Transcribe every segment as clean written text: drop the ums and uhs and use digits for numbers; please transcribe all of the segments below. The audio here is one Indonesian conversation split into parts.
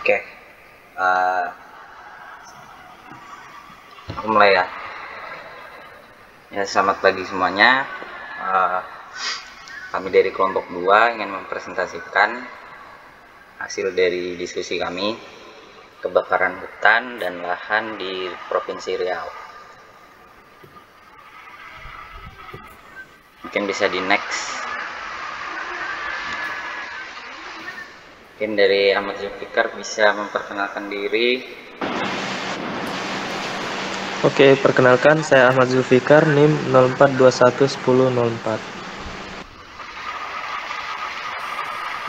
Oke, eh, aku mulai ya. Ya, selamat pagi semuanya. Eh, Kami dari kelompok 2 ingin mempresentasikan hasil dari diskusi kami kebakaran hutan dan lahan di Provinsi Riau. Mungkin bisa di next. Mungkin dari Ahmad Zulfikar bisa memperkenalkan diri. Oke, perkenalkan saya Ahmad Zulfikar, NIM 04211004.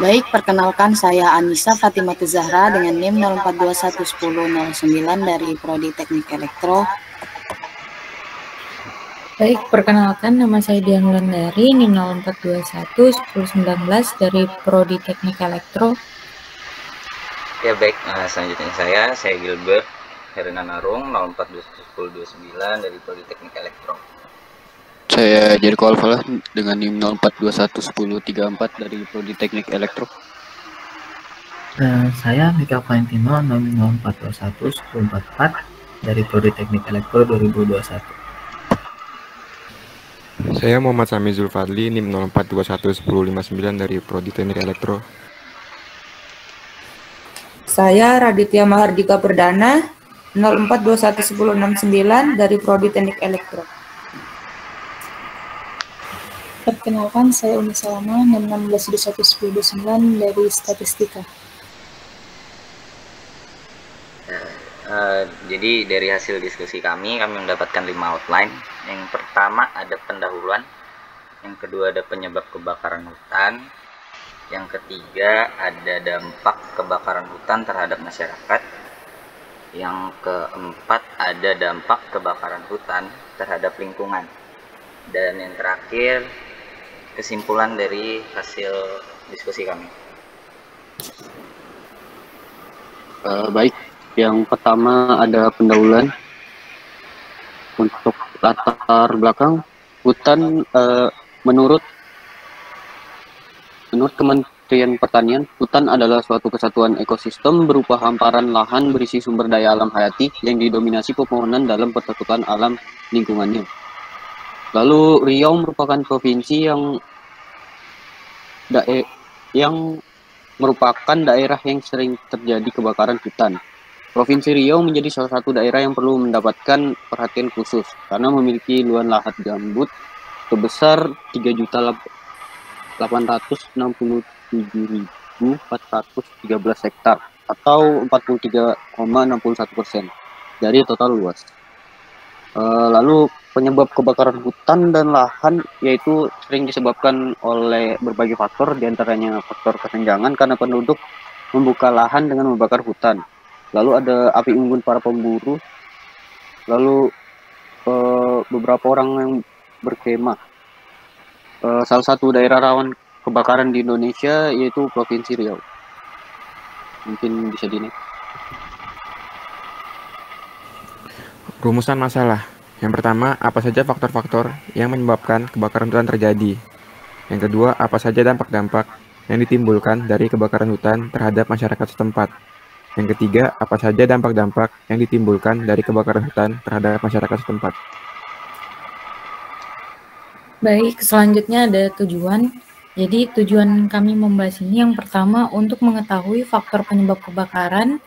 Baik, perkenalkan saya Anissa Fatimah Zahra dengan NIM 04211009 dari Prodi Teknik Elektro. Baik, perkenalkan nama saya Dian Wulandari, NIM 04211019 dari Prodi Teknik Elektro. Ya baik, selanjutnya saya Gilbert Herina Narung 04211029 dari Prodi Teknik Elektro. Saya Jericho Alfalah dengan NIM 04211034 dari Prodi Teknik Elektro. Saya Mika Valentino NIM 04211044 dari Prodi Teknik Elektro 2021. Saya Muhammad Sami Zulfadli NIM 04211059 dari Prodi Teknik Elektro. Saya Raditya Mahardika Perdana 04211069 dari Prodi Teknik Elektro. Perkenalkan, saya Umi Salama, NIM 16211029 dari Statistika. Jadi dari hasil diskusi kami mendapatkan 5 outline. Yang pertama ada pendahuluan, yang kedua ada penyebab kebakaran hutan, yang ketiga ada dampak kebakaran hutan terhadap masyarakat, yang keempat ada dampak kebakaran hutan terhadap lingkungan, dan yang terakhir kesimpulan dari hasil diskusi kami. Baik, yang pertama ada pendahuluan. Untuk latar belakang hutan, menurut Kementerian Pertanian, hutan adalah suatu kesatuan ekosistem berupa hamparan lahan berisi sumber daya alam hayati yang didominasi pepohonan dalam persatuan alam lingkungannya. Lalu Riau merupakan provinsi yang merupakan daerah yang sering terjadi kebakaran hutan. Provinsi Riau menjadi salah satu daerah yang perlu mendapatkan perhatian khusus karena memiliki luas lahan gambut sebesar 3.867.413 hektar atau 43,61% dari total luas. Lalu penyebab kebakaran hutan dan lahan yaitu sering disebabkan oleh berbagai faktor, diantaranya faktor kesenjangan karena penduduk membuka lahan dengan membakar hutan. Lalu ada api unggun para pemburu, lalu beberapa orang yang berkemah. Salah satu daerah rawan kebakaran di Indonesia yaitu Provinsi Riau. Mungkin bisa di-next. Rumusan masalah. Yang pertama, apa saja faktor-faktor yang menyebabkan kebakaran hutan terjadi? Yang kedua, apa saja dampak-dampak yang ditimbulkan dari kebakaran hutan terhadap masyarakat setempat? Yang ketiga, apa saja dampak-dampak yang ditimbulkan dari kebakaran hutan terhadap masyarakat setempat? Baik, selanjutnya ada tujuan. Jadi tujuan kami membahas ini yang pertama untuk mengetahui faktor penyebab kebakaran,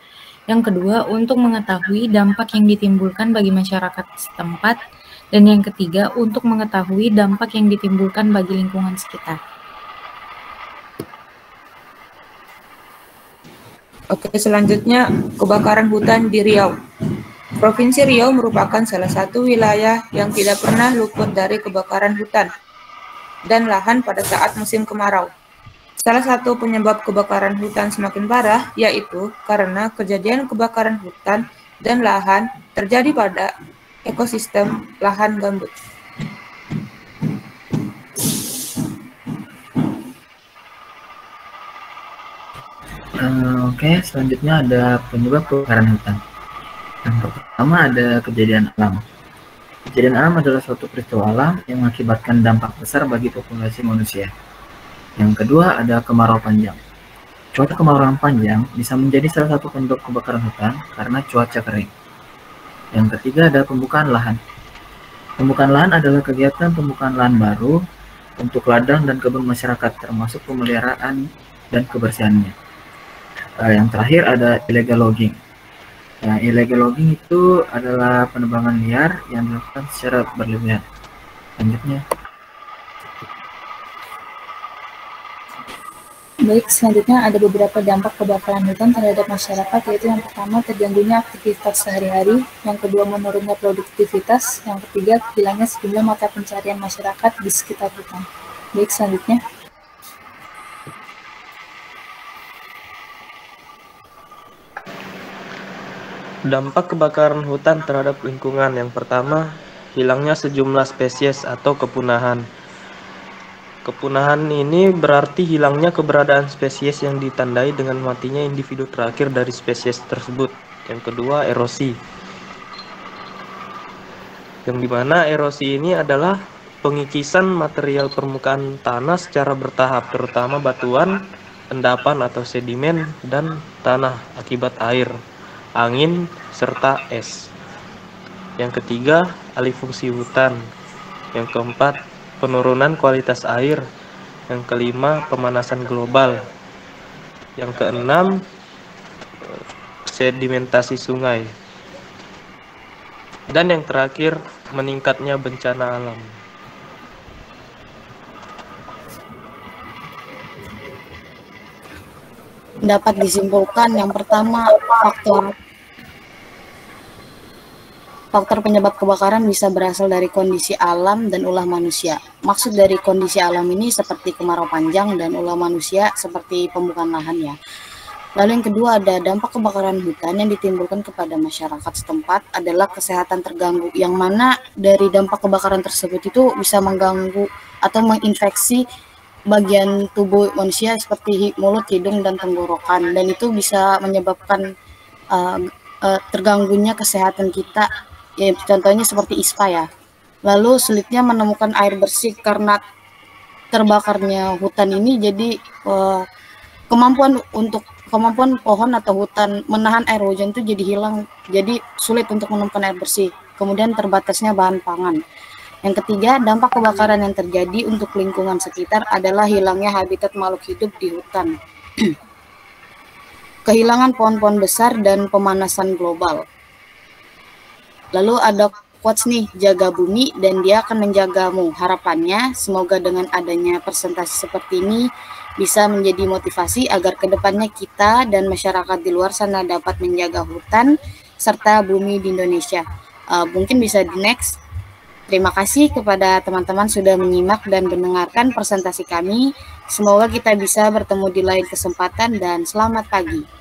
yang kedua untuk mengetahui dampak yang ditimbulkan bagi masyarakat setempat, dan yang ketiga untuk mengetahui dampak yang ditimbulkan bagi lingkungan sekitar. Oke, selanjutnya kebakaran hutan di Riau. Provinsi Riau merupakan salah satu wilayah yang tidak pernah luput dari kebakaran hutan dan lahan pada saat musim kemarau. Salah satu penyebab kebakaran hutan semakin parah yaitu karena kejadian kebakaran hutan dan lahan terjadi pada ekosistem lahan gambut. Oke, selanjutnya ada penyebab kebakaran hutan. Yang pertama ada kejadian alam. Kejadian alam adalah suatu peristiwa alam yang mengakibatkan dampak besar bagi populasi manusia. Yang kedua ada kemarau panjang. Cuaca kemarau yang panjang bisa menjadi salah satu penyebab kebakaran hutan karena cuaca kering. Yang ketiga ada pembukaan lahan. Pembukaan lahan adalah kegiatan pembukaan lahan baru untuk ladang dan kebun masyarakat, termasuk pemeliharaan dan kebersihannya. Yang terakhir ada illegal logging. Illegal logging itu adalah penebangan liar yang dilakukan secara berlebihan. Selanjutnya. Baik, selanjutnya ada beberapa dampak kebakaran hutan terhadap masyarakat, yaitu yang pertama terganggunya aktivitas sehari-hari, yang kedua menurunnya produktivitas, yang ketiga hilangnya sejumlah mata pencarian masyarakat di sekitar hutan. Baik, selanjutnya. Dampak kebakaran hutan terhadap lingkungan yang pertama, hilangnya sejumlah spesies atau kepunahan. Kepunahan ini berarti hilangnya keberadaan spesies yang ditandai dengan matinya individu terakhir dari spesies tersebut. Yang kedua, erosi. Yang dimana erosi ini adalah pengikisan material permukaan tanah secara bertahap, terutama batuan, endapan atau sedimen, dan tanah akibat air, angin, serta es. Yang ketiga, alih fungsi hutan. Yang keempat, penurunan kualitas air. Yang kelima, pemanasan global. Yang keenam, sedimentasi sungai. Dan yang terakhir, meningkatnya bencana alam. Dapat disimpulkan yang pertama, faktor penyebab kebakaran bisa berasal dari kondisi alam dan ulah manusia. Maksud dari kondisi alam ini seperti kemarau panjang dan ulah manusia seperti pembukaan lahan ya. Lalu yang kedua ada dampak kebakaran hutan yang ditimbulkan kepada masyarakat setempat adalah kesehatan terganggu, yang mana dari dampak kebakaran tersebut itu bisa mengganggu atau menginfeksi bagian tubuh manusia seperti mulut, hidung, dan tenggorokan, dan itu bisa menyebabkan terganggunya kesehatan kita. Ya, contohnya seperti ISPA ya. Lalu sulitnya menemukan air bersih karena terbakarnya hutan ini, jadi kemampuan pohon atau hutan menahan air hujan itu jadi hilang, jadi sulit untuk menemukan air bersih. Kemudian terbatasnya bahan pangan. Yang ketiga, dampak kebakaran yang terjadi untuk lingkungan sekitar adalah hilangnya habitat makhluk hidup di hutan. Kehilangan pohon-pohon besar dan pemanasan global. Lalu ada quotes nih, jaga bumi dan dia akan menjagamu. Harapannya semoga dengan adanya presentasi seperti ini bisa menjadi motivasi agar kedepannya kita dan masyarakat di luar sana dapat menjaga hutan serta bumi di Indonesia. Mungkin bisa di next. Terima kasih kepada teman-teman sudah menyimak dan mendengarkan presentasi kami. Semoga kita bisa bertemu di lain kesempatan dan selamat pagi.